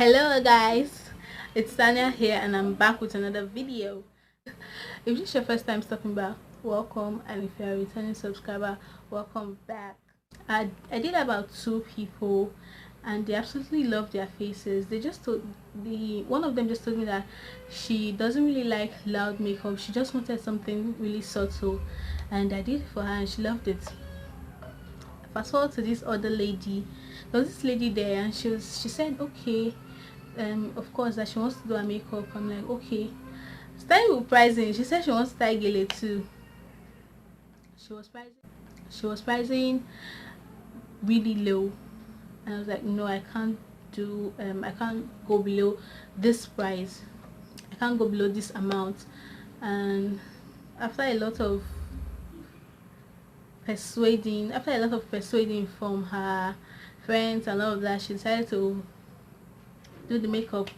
Hello guys, it's Tania here and I'm back with another video. If this is your first time stopping by, welcome, and if you're a returning subscriber, welcome back. I did about 2 people and they absolutely love their faces. They just told one of them just told me that she doesn't really like loud makeup. She just wanted something really subtle, and I did it for her and she loved it. Fast forward to this other lady. There was this lady there and she said okay, of course that she wants to do her makeup. I'm like, okay. Starting with pricing, she said she wants to tie gele too. She was pricing really low, and I was like, no, I can't do I can't go below this price. I can't go below this amount. And after a lot of persuading from her friends and all of that, she decided to do the makeup.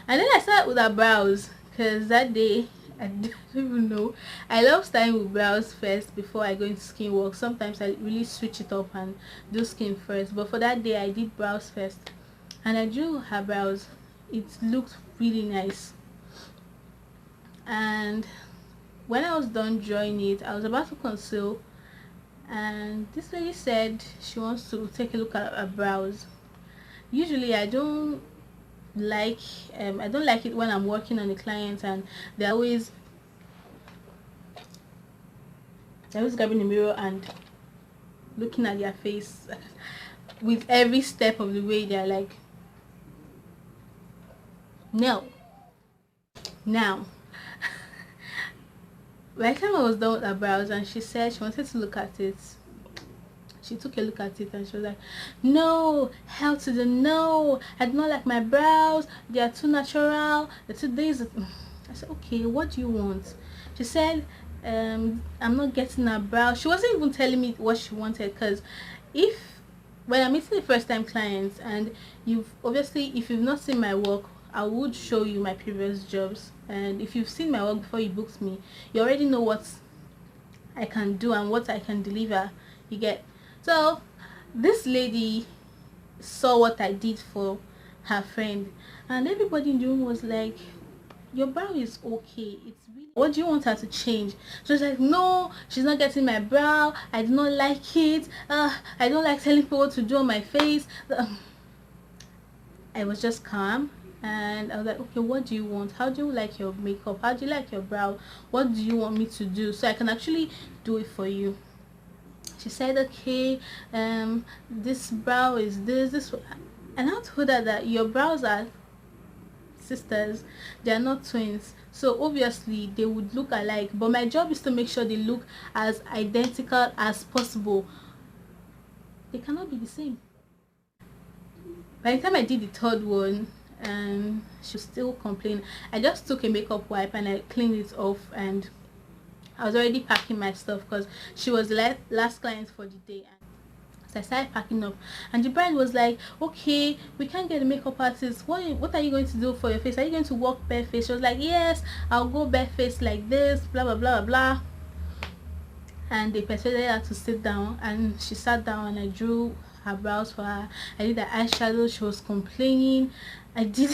And then I started with her brows, because that day I don't even know, I love starting with brows first before I go into skin work. Sometimes I really switch it up and do skin first, but for that day I did brows first and I drew her brows. It looked really nice. And when I was done drawing it, I was about to conceal, and this lady said she wants to take a look at her brows. Usually like I don't like it when I'm working on a client and they're always grabbing the mirror and looking at their face with every step of the way. They're like, no, now. By the time I was done with her brows and she said she wanted to look at it, she took a look at it and she was like, no, hell to the no, I do not like my brows, they are too natural, they're too days. I said, okay, what do you want? She said, I'm not getting her brows. She wasn't even telling me what she wanted, because when I'm meeting the first time clients, and if you've not seen my work, I would show you my previous jobs, and if you've seen my work before you booked me, you already know what I can do and what I can deliver, you get. So this lady saw what I did for her friend, and everybody in the room was like, your brow is okay, it's really, what do you want her to change? She was like, no, she's not getting my brow, I do not like it, I don't like telling people what to do on my face. I was just calm and I was like, okay, what do you want? How do you like your makeup? How do you like your brow? What do you want me to do so I can actually do it for you? She said, okay, this brow is this, and I told her that your brows are sisters, they are not twins, so obviously they would look alike, but my job is to make sure they look as identical as possible. They cannot be the same. By the time I did the third one, she was still complaining. I just took a makeup wipe and I cleaned it off, and I was already packing my stuff because she was the last client for the day. So I started packing up, and the bride was like, okay, we can't get a makeup artist. What are you going to do for your face? Are you going to walk bareface? She was like, yes, I'll go bareface like this, blah blah blah blah. And they persuaded her to sit down, and she sat down and I drew her brows for her. I did the eyeshadow. She was complaining. I did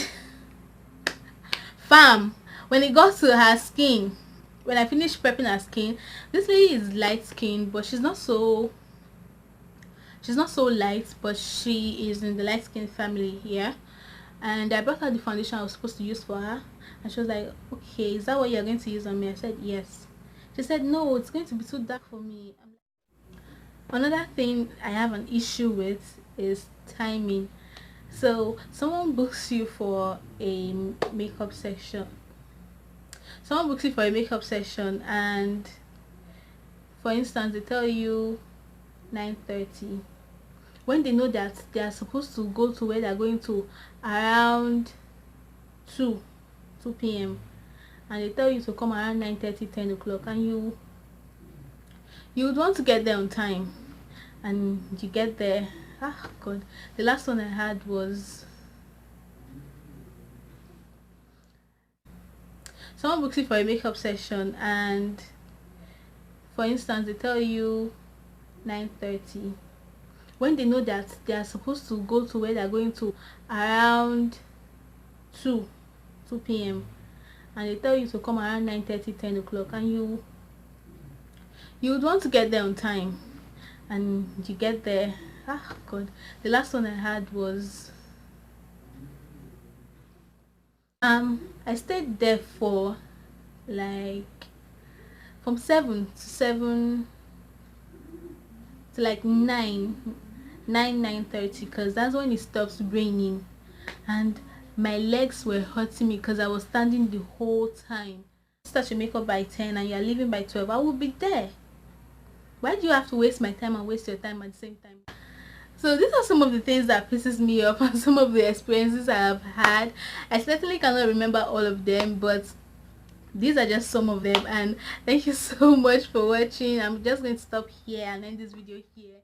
fam. When it got to her skin, when I finished prepping her skin, this lady is light skinned, but she's not so light, but she is in the light skin family here. And I brought her the foundation I was supposed to use for her, and she was like, okay, is that what you're going to use on me? I said yes. She said, no, it's going to be too dark for me. Another thing I have an issue with is timing. So someone books you for a makeup session, and for instance they tell you 9:30, when they know that they are supposed to go to where they're going to around 2 p.m. and they tell you to come around 9:30, 10 o'clock, and you would want to get there on time, and you get there, god, the last one I had was someone books you for a makeup session, and for instance they tell you 9:30, when they know that they are supposed to go to where they're going to around 2 p.m. and they tell you to come around 9:30, 10 o'clock, and you would want to get there on time, and you get there. Ah god, the last one I had was I stayed there for like from 7 to like 9:30, because that's when it stops raining, and my legs were hurting me because I was standing the whole time. Start your makeup by 10 and you're leaving by 12, I will be there. Why do you have to waste my time and waste your time at the same time? So these are some of the things that pisses me off and some of the experiences I have had. I certainly cannot remember all of them, but these are just some of them. And thank you so much for watching. I'm just going to stop here and end this video here.